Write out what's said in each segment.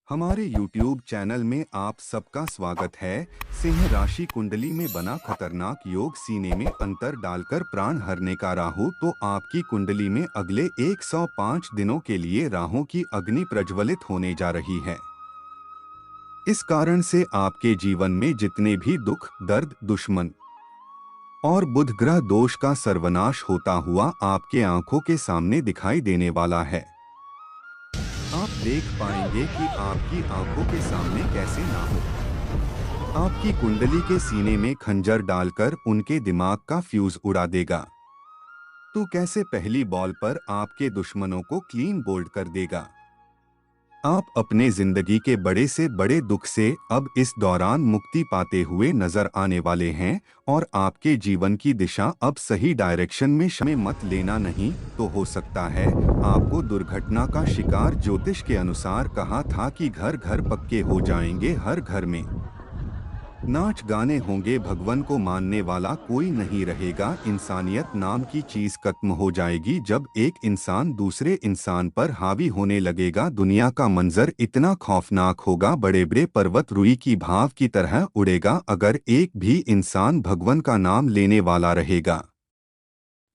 हमारे YouTube channel में आप सबका स्वागत है। सिंह राशि कुंडली में बना खतरनाक योग सीने में अंतर डालकर प्राण हरने का राहु। तो आपकी कुंडली में अगले 105 दिनों के लिए राहु की अग्नि प्रज्वलित होने जा रही है। इस कारण से आपके जीवन में जितने भी दुख, दर्द, दुश्मन और बुध ग्रह दोष का सर्वनाश होता हुआ आपके आंखों के सामने दिखाई देने वाला है। आप देख पाएंगे कि आपकी आंखों के सामने कैसे ना हो। आपकी कुंडली के सीने में खंजर डालकर उनके दिमाग का फ्यूज उड़ा देगा। तो कैसे पहली बॉल पर आपके दुश्मनों को क्लीन बोल्ड कर देगा। आप अपने जिंदगी के बड़े से बड़े दुख से अब इस दौरान मुक्ति पाते हुए नजर आने वाले हैं और आपके जीवन की दिशा अब सही डायरेक्शन में मत लेना नहीं तो हो सकता है आपको दुर्घटना का शिकार। ज्योतिष के अनुसार कहा था कि घर घर पक्के हो जाएंगे, हर घर में नाच गाने होंगे, भगवान को मानने वाला कोई नहीं रहेगा, इंसानियत नाम की चीज खत्म हो जाएगी। जब एक इंसान दूसरे इंसान पर हावी होने लगेगा, दुनिया का मंजर इतना खौफनाक होगा, बड़े बड़े पर्वत रुई की भाव की तरह उड़ेगा अगर एक भी इंसान भगवान का नाम लेने वाला रहेगा।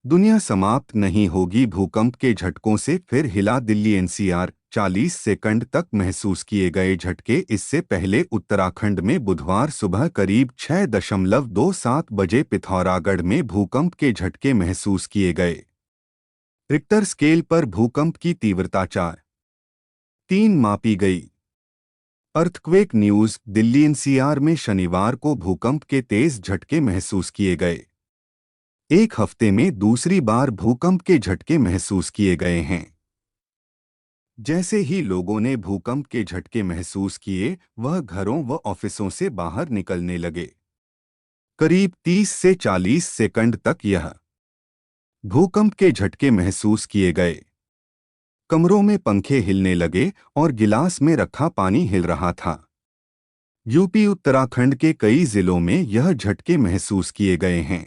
दुनिया समाप्त नहीं होगी। भूकंप के झटकों से फिर हिला दिल्ली एनसीआर। 40 सेकंड तक महसूस किए गए झटके। इससे पहले उत्तराखंड में बुधवार सुबह करीब 6.27 बजे पिथौरागढ़ में भूकंप के झटके महसूस किए गए। रिक्टर स्केल पर भूकंप की तीव्रता 4.3 मापी गई। Earthquake news. दिल्ली एनसीआर में शनिवार को भूकंप के तेज झटके महसूस किए गए। एक हफ्ते में दूसरी बार भूकंप के झटके महसूस किए गए हैं। जैसे ही लोगों ने भूकंप के झटके महसूस किए, वह घरों व ऑफिसों से बाहर निकलने लगे। करीब 30 से 40 सेकंड तक यह भूकंप के झटके महसूस किए गए। कमरों में पंखे हिलने लगे और गिलास में रखा पानी हिल रहा था। यूपी उत्तराखंड के कई जिलों में यह झटके महसूस किए गए हैं।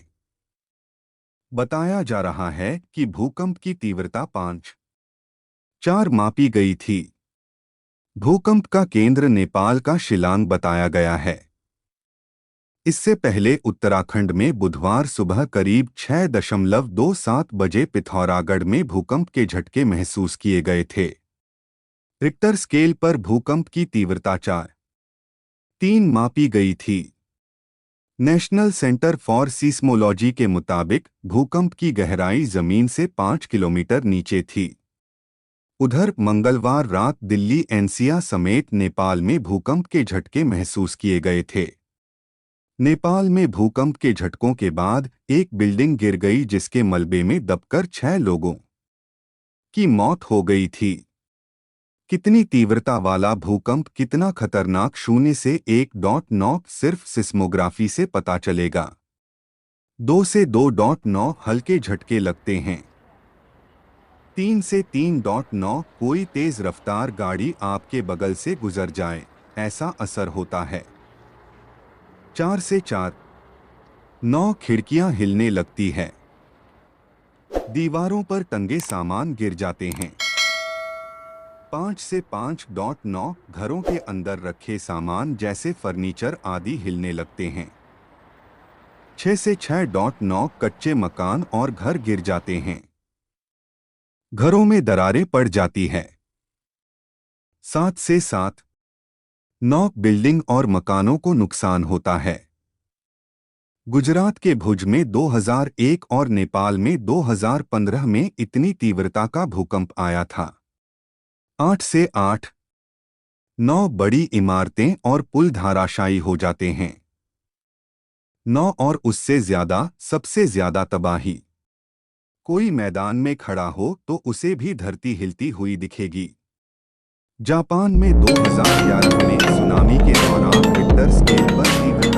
बताया जा रहा है कि भूकंप की तीव्रता 5.4 मापी गई थी। भूकंप का केंद्र नेपाल का शिलांग बताया गया है। इससे पहले उत्तराखंड में बुधवार सुबह करीब 6.27 बजे पिथौरागढ़ में भूकंप के झटके महसूस किए गए थे। रिक्टर स्केल पर भूकंप की तीव्रता 4.3 मापी गई थी। नेशनल सेंटर फॉर सीस्मोलॉजी के मुताबिक भूकंप की गहराई जमीन से 5 किलोमीटर नीचे थी। उधर मंगलवार रात दिल्ली एनसीआर समेत नेपाल में भूकंप के झटके महसूस किए गए थे। नेपाल में भूकंप के झटकों के बाद एक बिल्डिंग गिर गई, जिसके मलबे में दबकर 6 लोगों की मौत हो गई थी। कितनी तीव्रता वाला भूकंप, कितना खतरनाक, 0 से 1.9 सिर्फ सिस्मोग्राफी से पता चलेगा। 2 से 2.9 हल्के झटके लगते हैं। 3 से 3.9 कोई तेज रफ्तार गाड़ी आपके बगल से गुजर जाए, ऐसा असर होता है। 4 से 4.9 खिड़कियां हिलने लगती है। दीवारों पर टंगे सामान गिर जाते हैं। 5 से 5.9 घरों के अंदर रखे सामान जैसे फर्नीचर आदि हिलने लगते हैं। 6 से 6.9 कच्चे मकान और घर गिर जाते हैं। घरों में दरारें पड़ जाती है। 7 से 7.9 बिल्डिंग और मकानों को नुकसान होता है। गुजरात के भुज में 2001 और नेपाल में 2015 में इतनी तीव्रता का भूकंप आया था। 8 से 8.9 बड़ी इमारतें और पुल धराशायी हो जाते हैं। 9 और उससे ज्यादा, सबसे ज्यादा तबाही। कोई मैदान में खड़ा हो तो उसे भी धरती हिलती हुई दिखेगी। जापान में 2011 में सुनामी के दौरान रिक्टर स्केल पर तीव्रता